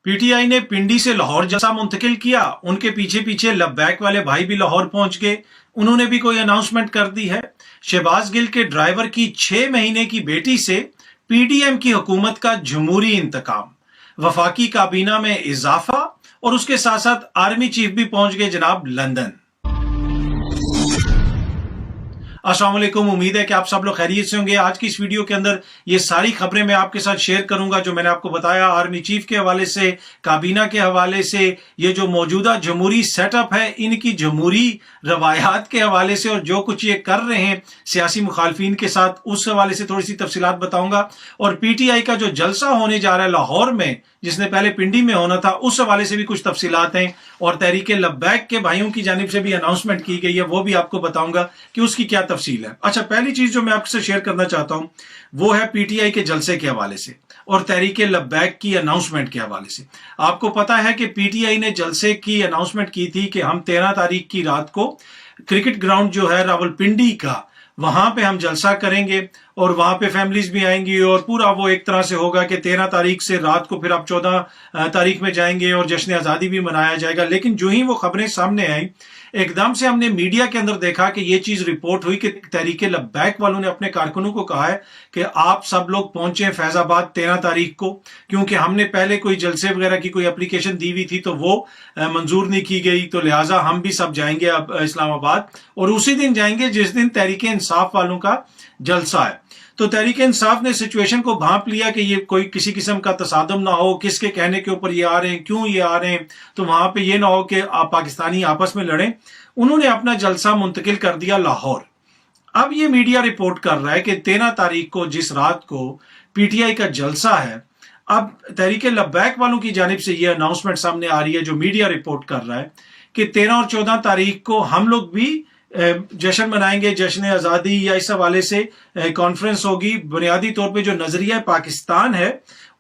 PTI ने पिंडी से लाहौर जलसा मुंतकिल किया। उनके पीछे पीछे लब्बैक वाले भाई भी लाहौर पहुंच गए। उन्होंने भी कोई अनाउंसमेंट कर दी है। शहबाज गिल के ड्राइवर की 6 महीने की बेटी से पीडीएम की हुकूमत का जमहूरी इंतकाम, वफाकी काबीना में इजाफा और उसके साथ साथ आर्मी चीफ भी पहुंच गए जनाब लंदन। अस्सलाम वालेकुम, उम्मीद है कि आप सब लोग खैरियत से होंगे। आज की इस वीडियो के अंदर ये सारी खबरें मैं आपके साथ शेयर करूंगा जो मैंने आपको बताया, आर्मी चीफ के हवाले से, काबीना के हवाले से, ये जो मौजूदा जमहूरी सेटअप है इनकी जमहूरी रवायात के हवाले से, और जो कुछ ये कर रहे हैं सियासी मुखालफिन के साथ उस हवाले से थोड़ी सी तफसीलात बताऊंगा। और पीटीआई का जो जलसा होने जा रहा है लाहौर में, जिसने पहले पिंडी में होना था, उस हवाले से भी कुछ तफसीलात हैं। और तहरीक लब्बैक के भाइयों की जानिब से भी अनाउंसमेंट की गई है, वो भी आपको बताऊंगा कि उसकी क्या तफसील है। अच्छा, पहली चीज जो मैं आपसे शेयर करना चाहता हूं वो है पीटीआई के जलसे के हवाले से और तहरीक लब्बैक की अनाउंसमेंट के हवाले से। आपको पता है कि पीटीआई ने जलसे की अनाउंसमेंट की थी कि हम 13 तारीख की रात को क्रिकेट ग्राउंड जो है रावलपिंडी का, वहां पे हम जलसा करेंगे और वहां पे फैमिलीज भी आएंगी और पूरा वो एक तरह से होगा कि 13 तारीख से रात को फिर आप 14 तारीख में जाएंगे और जश्न आज़ादी भी मनाया जाएगा। लेकिन जो ही वो खबरें सामने आई, एकदम से हमने मीडिया के अंदर देखा कि ये चीज रिपोर्ट हुई कि तहरीक लब्बैक वालों ने अपने कारकुनों को कहा है कि आप सब लोग पहुंचे फैजाबाद 13 तारीख को, क्योंकि हमने पहले कोई जलसे वगैरह की कोई एप्लीकेशन दी हुई थी तो वो मंजूर नहीं की गई, तो लिहाजा हम भी सब जाएंगे अब इस्लामाबाद और उसी दिन जाएंगे जिस दिन तहरीक इंसाफ वालों का जलसा है। तो तहरीक इंसाफ ने सिचुएशन को भांप लिया कि ये कोई किसी किस्म का तसादम ना हो, किसके कहने के ऊपर ये आ रहे हैं, क्यों ये आ रहे हैं, तो वहां पे ये ना हो कि पाकिस्तानी आपस में लड़ें। उन्होंने अपना जलसा मुंतकिल कर दिया लाहौर। अब ये मीडिया रिपोर्ट कर रहा है कि 13 तारीख को जिस रात को पीटीआई का जलसा है, अब तहरीक लब्बैक वालों की जानिब से ये अनाउंसमेंट सामने आ रही है जो मीडिया रिपोर्ट कर रहा है कि 13 और 14 तारीख को हम लोग भी जश्न मनाएंगे, जश्न आज़ादी या इस हवाले से कॉन्फ्रेंस होगी। बुनियादी तौर पे जो नजरिया पाकिस्तान है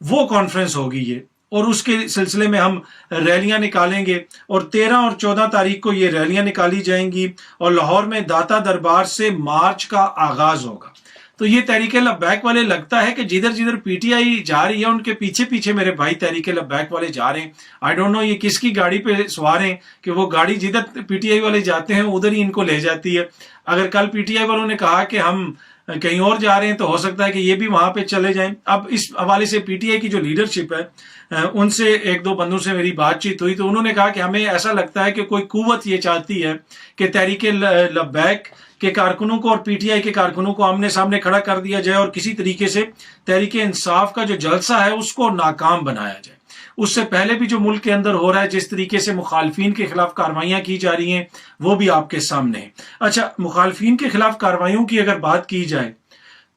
वो कॉन्फ्रेंस होगी ये, और उसके सिलसिले में हम रैलियां निकालेंगे और 13 और 14 तारीख को ये रैलियां निकाली जाएंगी और लाहौर में दाता दरबार से मार्च का आगाज होगा। तो ये तहरीक लब्बैक वाले, लगता है कि जिधर जिधर पीटीआई जा रही है उनके पीछे पीछे मेरे भाई तहरीक लब्बैक वाले जा रहे हैं। आई डोंट नो ये किसकी गाड़ी पे सवार हैं कि वो गाड़ी जिधर पीटीआई वाले जाते हैं उधर ही इनको ले जाती है। अगर कल पीटीआई वालों ने कहा कि हम कहीं और जा रहे हैं तो हो सकता है कि ये भी वहां पे चले जाएं। अब इस हवाले से पीटीआई की जो लीडरशिप है उनसे एक दो बंदों से मेरी बातचीत हुई तो उन्होंने कहा कि हमें ऐसा लगता है कि कोई कुव्वत ये चाहती है कि तहरीक लब्बैक के कारकुनों को और पीटीआई के कारकुनों को आमने सामने खड़ा कर दिया जाए और किसी तरीके से तहरीक इंसाफ का जो जलसा है उसको नाकाम बनाया जाए। उससे पहले भी जो मुल्क के अंदर हो रहा है, जिस तरीके से मुखालफिन के खिलाफ कार्रवाइयां की जा रही हैं, वो भी आपके सामने है। अच्छा, मुखालफिन के खिलाफ कार्रवाइयों की अगर बात की जाए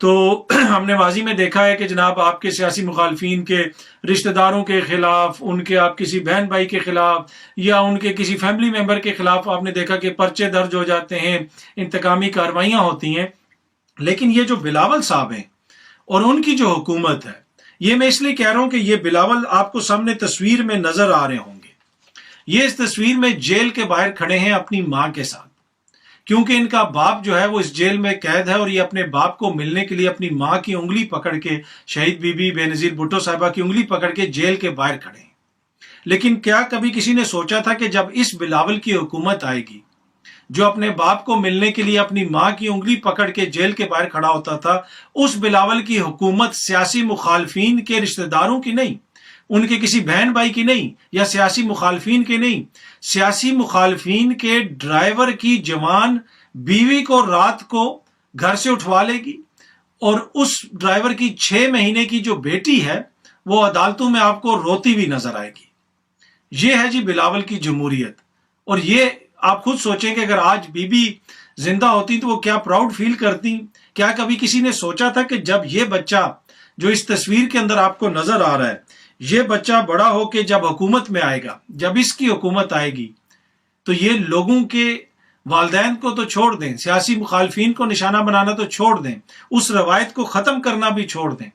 तो हमने माजी में देखा है कि जनाब आपके सियासी मुखालफिन के रिश्तेदारों के खिलाफ, उनके आप किसी बहन भाई के खिलाफ या उनके किसी फैमिली मेंबर के खिलाफ आपने देखा कि पर्चे दर्ज हो जाते हैं, इंतकामी कार्रवाइयां होती हैं। लेकिन ये जो बिलावल साहब हैं और उनकी जो हुकूमत है, ये मैं इसलिए कह रहा हूं कि ये बिलावल आपको सामने तस्वीर में नजर आ रहे होंगे। ये इस तस्वीर में जेल के बाहर खड़े हैं अपनी मां के साथ, क्योंकि इनका बाप जो है वो इस जेल में कैद है और ये अपने बाप को मिलने के लिए अपनी मां की उंगली पकड़ के, शहीद बीबी बेनजीर भुट्टो साहिबा की उंगली पकड़ के जेल के बाहर खड़े हैं। लेकिन क्या कभी किसी ने सोचा था कि जब इस बिलावल की हुकूमत आएगी, जो अपने बाप को मिलने के लिए अपनी मां की उंगली पकड़ के जेल के बाहर खड़ा होता था, उस बिलावल की हुकूमत सियासी मुखालफिन के रिश्तेदारों की नहीं, उनके किसी बहन भाई की नहीं, या सियासी मुखालफिन के नहीं, सियासी मुखालफिन के ड्राइवर की जवान बीवी को रात को घर से उठवा लेगी और उस ड्राइवर की 6 महीने की जो बेटी है वो अदालतों में आपको रोती हुई नजर आएगी। ये है जी बिलावल की जमहूरियत। और ये आप खुद सोचें कि अगर आज बीबी जिंदा होती तो वो क्या प्राउड फील करती। क्या कभी किसी ने सोचा था कि जब ये बच्चा जो इस तस्वीर के अंदर आपको नजर आ रहा है, ये बच्चा बड़ा होके जब हुकूमत में आएगा, जब इसकी हुकूमत आएगी, तो ये लोगों के वालदैन को तो छोड़ दें, सियासी मुखालफिन को निशाना बनाना तो छोड़ दें, उस रवायत को खत्म करना भी छोड़ दें।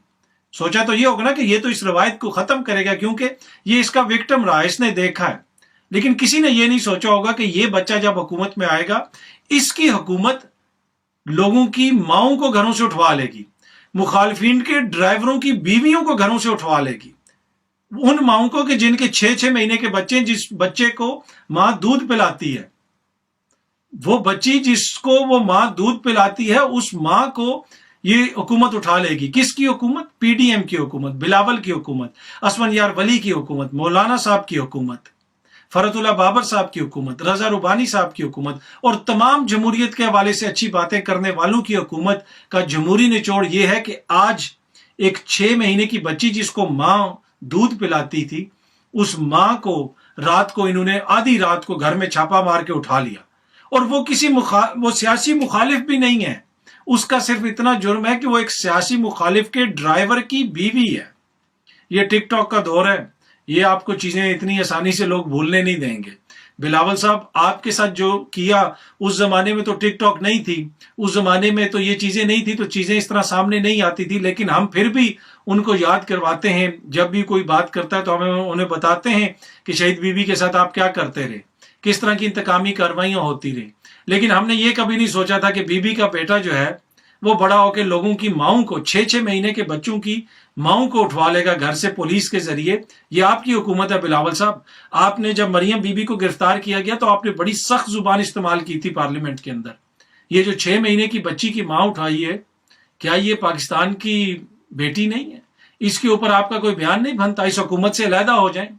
सोचा तो ये होगा ना कि ये तो इस रवायत को खत्म करेगा क्योंकि ये इसका विक्टिम रहा, इसने देखा है। लेकिन किसी ने ये नहीं सोचा होगा कि ये बच्चा जब हुकूमत में आएगा, इसकी हुकूमत लोगों की माओं को घरों से उठवा लेगी, मुखालफिन के ड्राइवरों की बीवियों को घरों से उठवा लेगी, उन माओं को कि जिनके 6-6 महीने के बच्चे, जिस बच्चे को मां दूध पिलाती है, वो बच्ची जिसको वो मां दूध पिलाती है, उस मां को ये हुकूमत उठा लेगी। किसकी हुकूमत? पीडीएम की हुकूमत, बिलावल की हुकूमत, असमन यार वली की हुकूमत, मौलाना साहब की हुकूमत, फरतुल्लाह बाबर साहब की हुकूमत, रजा रुबानी साहब की हुकूमत और तमाम जमहूरियत के हवाले से अच्छी बातें करने वालों की हुकूमत का जमहूरी निचोड़ ये है कि आज एक 6 महीने की बच्ची जिसको मां दूध पिलाती थी, उस मां को रात को इन्होंने आधी रात को घर में छापा मार के उठा लिया। और वो वो सियासी मुखालिफ भी नहीं है, उसका सिर्फ इतना जुर्म है कि वो एक सियासी मुखालिफ के ड्राइवर की बीवी है। ये टिकटॉक का दौर है, ये आपको चीजें इतनी आसानी से लोग भूलने नहीं देंगे। बिलावल साहब, आपके साथ जो किया, उस जमाने में तो टिकटॉक नहीं थी, उस जमाने में तो ये चीजें नहीं थी, तो चीजें इस तरह सामने नहीं आती थी, लेकिन हम फिर भी उनको याद करवाते हैं। जब भी कोई बात करता है तो हमें उन्हें बताते हैं कि शहीद बीबी के साथ आप क्या करते रहे, किस तरह की इंतकामी कार्रवाइयां होती रही। लेकिन हमने ये कभी नहीं सोचा था कि बीबी का बेटा जो है वो बड़ा होकर लोगों की माओं को, 6-6 महीने के बच्चों की माओं को उठवा लेगा घर से पुलिस के जरिए। ये आपकी हुकूमत है बिलावल साहब। आपने जब मरियम बीबी को गिरफ्तार किया गया तो आपने बड़ी सख्त जुबान इस्तेमाल की थी पार्लियामेंट के अंदर। ये जो 6 महीने की बच्ची की मां उठाई है, क्या ये पाकिस्तान की बेटी नहीं है? इसके ऊपर आपका कोई बयान नहीं बनता? इस हुकूमत से अलहदा हो जाए,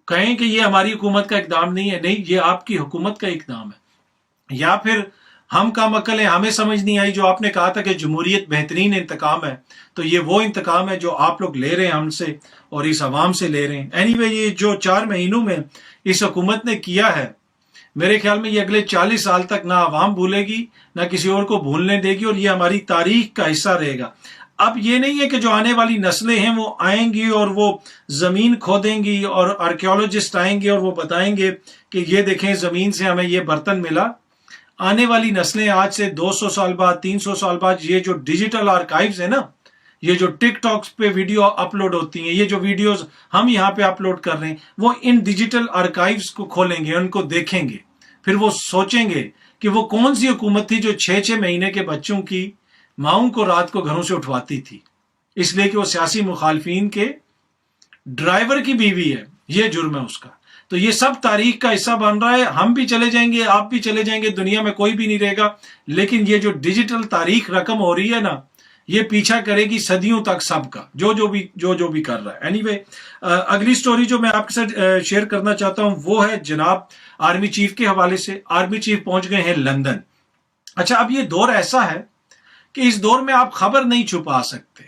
कहें कि ये हमारी हुकूमत का इकदाम नहीं है। नहीं, ये आपकी हुकूमत का इकदाम है। या फिर हम काम अकल है, हमें समझ नहीं आई। जो आपने कहा था कि जमहूरियत बेहतरीन इंतकाम है, तो ये वो इंतकाम है जो आप लोग ले रहे हैं हमसे और इस अवाम से ले रहे हैं। एनीवे, ये जो 4 महीनों में इस हुकूमत ने किया है, मेरे ख्याल में ये अगले 40 साल तक ना अवाम भूलेगी, ना किसी और को भूलने देगी, और ये हमारी तारीख का हिस्सा रहेगा। अब ये नहीं है कि जो आने वाली नस्लें हैं वो आएंगी और वो जमीन खोदेंगी और आर्कियोलॉजिस्ट आएंगे और वो बताएंगे कि ये देखें जमीन से हमें ये बर्तन मिला। आने वाली नस्लें आज से 200 साल बाद, 300 साल बाद, ये जो डिजिटल आर्काइव्स है ना, ये जो टिकटॉक्स पे वीडियो अपलोड होती हैं, ये जो वीडियोस हम यहाँ पे अपलोड कर रहे हैं, वो इन डिजिटल आर्काइव्स को खोलेंगे, उनको देखेंगे, फिर वो सोचेंगे कि वो कौन सी हुकूमत थी जो 6-6 महीने के बच्चों की माओं को रात को घरों से उठवाती थी, इसलिए कि वो सियासी मुखालफीन के ड्राइवर की बीवी है। ये जुर्म है उसका। तो ये सब तारीख का हिस्सा बन रहा है। हम भी चले जाएंगे, आप भी चले जाएंगे, दुनिया में कोई भी नहीं रहेगा, लेकिन ये जो डिजिटल तारीख रकम हो रही है ना, ये पीछा करेगी सदियों तक सबका, जो भी कर रहा है। एनीवे, अगली स्टोरी जो मैं आपके साथ शेयर करना चाहता हूं वो है जनाब आर्मी चीफ के हवाले से। आर्मी चीफ पहुंच गए हैं लंदन। अच्छा, अब ये दौर ऐसा है कि इस दौर में आप खबर नहीं छुपा सकते,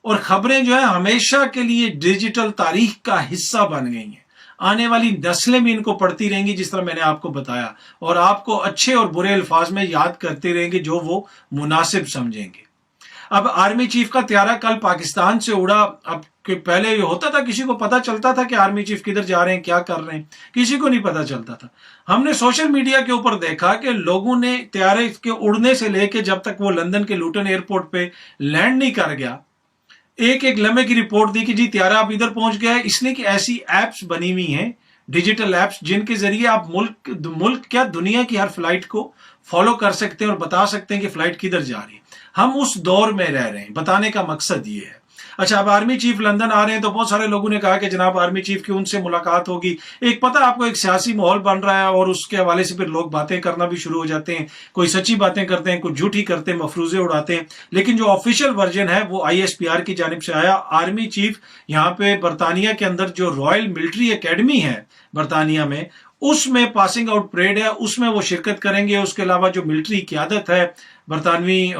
और खबरें जो है हमेशा के लिए डिजिटल तारीख का हिस्सा बन गई हैं। आने वाली नस्लें भी इनको पढ़ती रहेंगी, जिस तरह मैंने आपको बताया, और आपको अच्छे और बुरे अल्फाज में याद करते रहेंगे जो वो मुनासिब समझेंगे। अब आर्मी चीफ का त्यारा कल पाकिस्तान से उड़ा। अब पहले ये होता था, किसी को पता चलता था कि आर्मी चीफ किधर जा रहे हैं, क्या कर रहे हैं, किसी को नहीं पता चलता था। हमने सोशल मीडिया के ऊपर देखा कि लोगों ने त्यारे के उड़ने से लेके जब तक वो लंदन के लूटन एयरपोर्ट पे लैंड नहीं कर गया, एक एक लम्हे की रिपोर्ट दी कि जी त्यारा अब इधर पहुंच गया है। इसलिए कि ऐसी एप्स बनी हुई हैं, डिजिटल एप्स, जिनके जरिए आप मुल्क क्या दुनिया की हर फ्लाइट को फॉलो कर सकते हैं और बता सकते हैं कि फ्लाइट किधर जा रही है। हम उस दौर में रह रहे हैं, बताने का मकसद ये है। अच्छा, अब आर्मी चीफ लंदन आ रहे हैं तो बहुत सारे लोगों ने कहा कि जनाब आर्मी चीफ की उनसे मुलाकात होगी। एक पता आपको एक सियासी माहौल बन रहा है और उसके हवाले से फिर लोग बातें करना भी शुरू हो जाते हैं। कोई सच्ची बातें करते हैं, कोई झूठी करते हैं, मफरूजे उड़ाते हैं। लेकिन जो ऑफिशियल वर्जन है वो ISPR की जानिब से आया। आर्मी चीफ यहाँ पे बरतानिया के अंदर जो रॉयल मिलिट्री एकेडमी है बरतानिया में, उसमें पासिंग आउट परेड है, उसमें वो शिरकत करेंगे। उसके अलावा जो मिलिट्री क़यादत है बरतानवी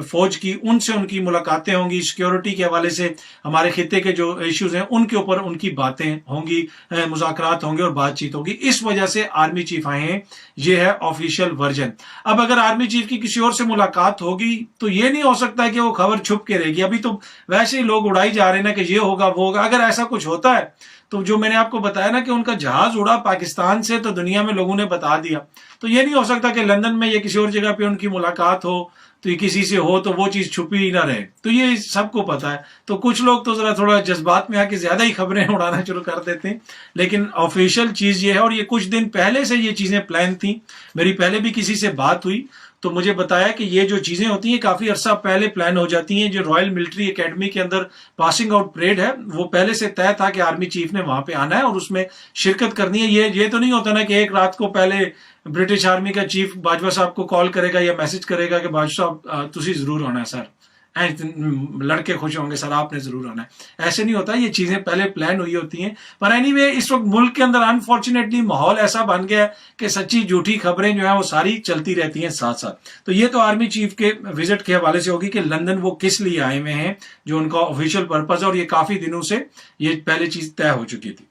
फौज की, उनसे उनकी मुलाकातें होंगी। सिक्योरिटी के हवाले से हमारे खित्ते के जो इश्यूज हैं उनके ऊपर उनकी बातें होंगी, मुज़ाकरात होंगे और बातचीत होगी। इस वजह से आर्मी चीफ आए हैं। ये है ऑफिशियल वर्जन। अब अगर आर्मी चीफ की किसी और से मुलाकात होगी तो ये नहीं हो सकता है कि वो खबर छुप के रहेगी। अभी तो वैसे ही लोग उड़ाई जा रहे हैं ना कि ये होगा वो होगा। अगर ऐसा कुछ होता है तो जो मैंने आपको बताया ना कि उनका जहाज उड़ा पाकिस्तान से, तो दुनिया में लोगों ने बता दिया। तो ये नहीं हो सकता कि लंदन में या किसी और जगह पे उनकी मुलाकात हो तो ये किसी से हो तो वो चीज छुपी ही ना रहे। तो ये सबको पता है। तो कुछ लोग तो जरा थोड़ा जज्बात में आके ज्यादा ही खबरें उड़ाना शुरू कर देते हैं, लेकिन ऑफिशियल चीज ये है। और ये कुछ दिन पहले से ये चीजें प्लान थी। मेरी पहले भी किसी से बात हुई तो मुझे बताया कि ये जो चीजें होती हैं काफी अरसा पहले प्लान हो जाती हैं। जो रॉयल मिलिट्री एकेडमी के अंदर पासिंग आउट परेड है वो पहले से तय था कि आर्मी चीफ ने वहां पे आना है और उसमें शिरकत करनी है। ये तो नहीं होता ना कि एक रात को पहले ब्रिटिश आर्मी का चीफ बाजवा साहब को कॉल करेगा या मैसेज करेगा कि बाजवा साहब तुसी जरूर आना है सर, लड़के खुश होंगे सर आपने जरूर आना है। ऐसे नहीं होता, ये चीजें पहले प्लान हुई होती हैं। पर एनीवे इस वक्त मुल्क के अंदर अनफॉर्चुनेटली माहौल ऐसा बन गया है कि सच्ची झूठी खबरें जो है वो सारी चलती रहती हैं साथ साथ। तो ये तो आर्मी चीफ के विजिट के हवाले से होगी कि लंदन वो किस लिए आए हुए हैं, जो उनका ऑफिशियल पर्पज है, और ये काफी दिनों से ये पहले चीज तय हो चुकी थी।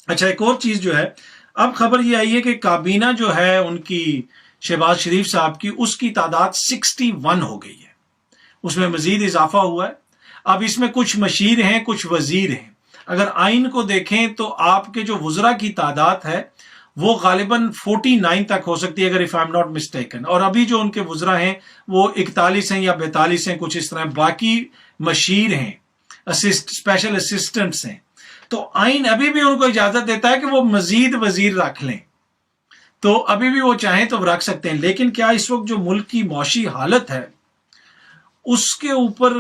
अच्छा, एक और चीज जो है, अब खबर ये आई है कि काबीना जो है उनकी शहबाज शरीफ साहब की, उसकी तादाद 61 हो गई है, उसमें मजीद इजाफा हुआ है। अब इसमें कुछ मशीर हैं, कुछ वजीर हैं। अगर आइन को देखें तो आपके जो वुजरा की तादाद है वो गालिबन 49 तक हो सकती है अगर if I am not mistaken, और अभी जो उनके वुजरा हैं वो 41 हैं या 42 हैं, कुछ इस तरह। बाकी मशीर हैं, स्पेशल असिस्टेंट्स हैं। तो आइन अभी भी उनको इजाजत देता है कि वो मजीद वजीर रख लें, तो अभी भी वो चाहें तो रख सकते हैं। लेकिन क्या इस वक्त जो मुल्क की मौशी हालत है उसके ऊपर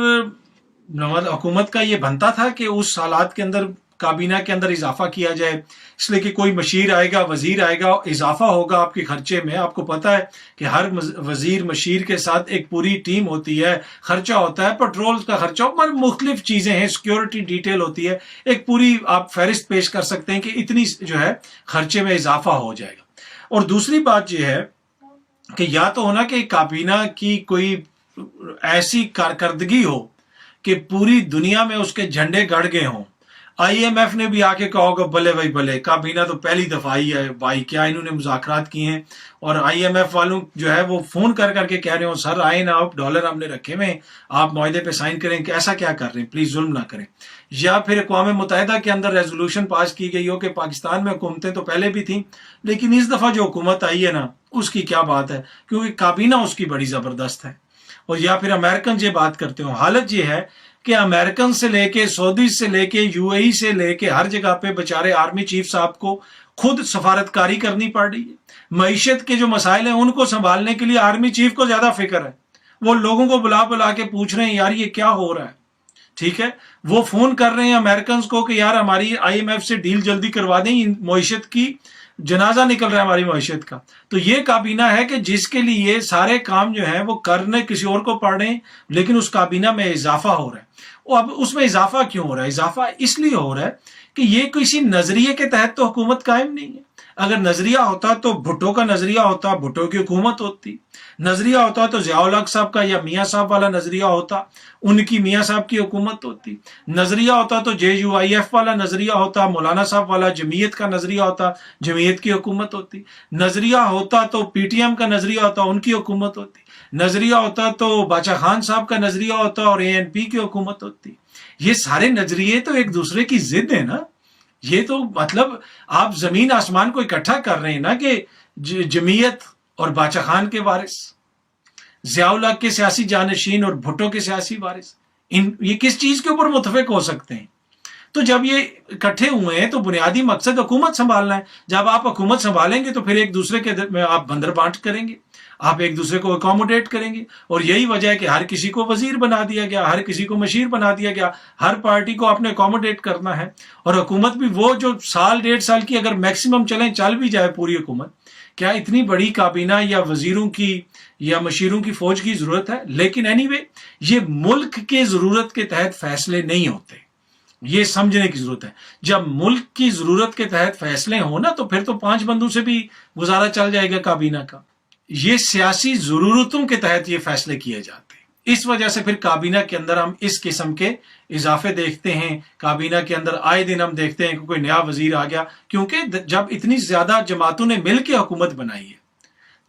हुकूमत का ये बनता था कि उस हालात के अंदर काबीना के अंदर इजाफा किया जाए, इसलिए कि कोई मशीर आएगा, वजीर आएगा, इजाफा होगा आपके खर्चे में। आपको पता है कि हर वजीर मशीर के साथ एक पूरी टीम होती है, खर्चा होता है, पेट्रोल का खर्चा, और मुख्तलिफ चीजें हैं, सिक्योरिटी डिटेल होती है, एक पूरी आप फहरिस्त पेश कर सकते हैं कि इतनी जो है खर्चे में इजाफा हो जाएगा। और दूसरी बात यह है कि या तो होना कि काबीना की कोई ऐसी कारकर्दगी हो कि पूरी दुनिया में उसके झंडे गड़ गए हों। आईएमएफ ने भी आके कहा होगा भले भाई भले, काबीना तो पहली दफा आई है भाई, क्या इन्होंने मुज़ाकरात किए हैं, और आईएमएफ वालों जो है वो फोन कर करके कह रहे हो सर आए ना, आप डॉलर हमने रखे हुए, आप मुआहदे पे साइन करें, कि ऐसा क्या कर रहे हैं, प्लीज जुल्म ना करें। या फिर अक़वाम मुत्तहिदा के अंदर रेजोल्यूशन पास की गई हो कि पाकिस्तान में हुकूमतें तो पहले भी थी लेकिन इस दफा जो हुकूमत आई है ना उसकी क्या बात है, क्योंकि काबीना उसकी बड़ी जबरदस्त है। और या फिर अमेरिकन ये बात करते हो, हालत ये है कि अमेरिकन से लेके, सऊदी से लेके, यूएई से लेके हर जगह पे बेचारे आर्मी चीफ साहब को खुद सफारतकारी करनी पड़ रही है। मईशत के जो मसाइल हैं उनको संभालने के लिए आर्मी चीफ को ज्यादा फिक्र है। वो लोगों को बुला बुला के पूछ रहे हैं यार ये क्या हो रहा है, ठीक है। वो फोन कर रहे हैं अमेरिकन को कि यार हमारी आईएमएफ से डील जल्दी करवा दें, मईशत की जनाजा निकल रहा है हमारी मईशत का। तो ये काबीना है कि जिसके लिए सारे काम जो है वो करने किसी और को पड़ रहे हैं, लेकिन उस काबीना में इजाफा हो रहा है। और अब उसमें इजाफा क्यों हो रहा है? इजाफा इसलिए हो रहा है कि ये किसी नजरिए के तहत तो हुकूमत कायम नहीं है। अगर नजरिया होता तो भुट्टो का नजरिया होता, भुट्टो की हुकूमत होती। नजरिया होता तो ज़ियाउल हक साहब का या मियाँ साहब वाला नजरिया होता, उनकी मियाँ साहब की हुकूमत होती। नजरिया होता तो JUIF वाला नजरिया होता, मौलाना साहब वाला जमीयत का नजरिया होता, जमीयत की हुकूमत होती। नजरिया होता तो PTM का नजरिया होता, उनकी हुकूमत होती। नजरिया होता तो बाचा खान साहब का नजरिया होता और ANP की हुकूमत होती। ये सारे नजरिए तो एक दूसरे की जिद है ना। ये तो मतलब आप जमीन आसमान को इकट्ठा कर रहे हैं ना कि जमीयत और बाचा खान के वारिस, ज़ियाउल हक के सियासी जानशीन और भुट्टो के सियासी वारिस, ये किस चीज के ऊपर मुतफिक हो सकते हैं? तो जब ये इकट्ठे हुए हैं तो बुनियादी मकसद हुकूमत संभालना है। जब आप हुकूमत संभालेंगे तो फिर एक दूसरे के में आप बंदर बांट करेंगे, आप एक दूसरे को अकोमोडेट करेंगे। और यही वजह है कि हर किसी को वजीर बना दिया गया, हर किसी को मशीर बना दिया गया, हर पार्टी को आपने अकोमोडेट करना है। और हुकूमत भी वो जो साल 1.5 साल की अगर मैक्सिमम चल भी जाए पूरी हुकूमत, क्या इतनी बड़ी काबीना या वजीरों की या मशीरों की फौज की जरूरत है? लेकिन एनीवे ये मुल्क के जरूरत के तहत फैसले नहीं होते, ये समझने की जरूरत है। जब मुल्क की जरूरत के तहत फैसले हो ना तो फिर तो 5 बंदों से भी गुजारा चल जाएगा काबीना का। ये सियासी जरूरतों के तहत ये फैसले किए जाते हैं। इस वजह से फिर काबीना के अंदर हम इस किस्म के इजाफे देखते हैं। काबीना के अंदर आए दिन हम देखते हैं कि कोई नया वजीर आ गया, क्योंकि जब इतनी ज्यादा जमातों ने मिलकर हुकूमत बनाई है,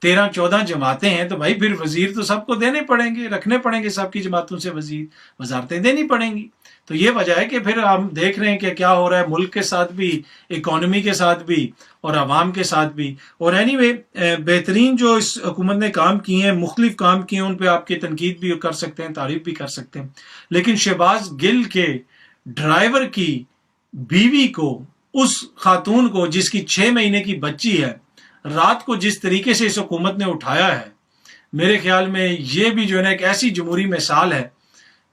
13-14 जमातें हैं, तो भाई फिर वजीर तो सबको देने पड़ेंगे, रखने पड़ेंगे, सबकी जमातों से वजीर, वजारतें देनी पड़ेंगी। तो ये वजह है कि फिर हम देख रहे हैं कि क्या हो रहा है मुल्क के साथ भी, इकोनॉमी के साथ भी और आवाम के साथ भी। और एनीवे बेहतरीन जो इस हुकूमत ने काम किए हैं, मुख्तलिफ काम किए हैं, उन पर आपकी तनकीद भी कर सकते हैं, तारीफ भी कर सकते हैं। लेकिन शहबाज गिल के ड्राइवर की बीवी को, उस खातून को जिसकी 6 महीने की बच्ची है, रात को जिस तरीके से इस हुकूमत ने उठाया है, میرے خیال میں یہ بھی جو ہے نا ایک ایسی جمہوری مثال ہے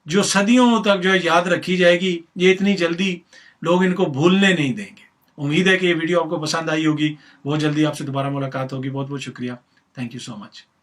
جو صدیوں تک جو ہے یاد رکھی جائے گی. یہ اتنی جلدی لوگ ان کو بھولنے نہیں دیں گے. امید ہے کہ یہ ویڈیو آپ کو پسند آئی ہوگی. بہت جلدی آپ سے دوبارہ ملاقات ہوگی. بہت بہت شکریہ. Thank you so much.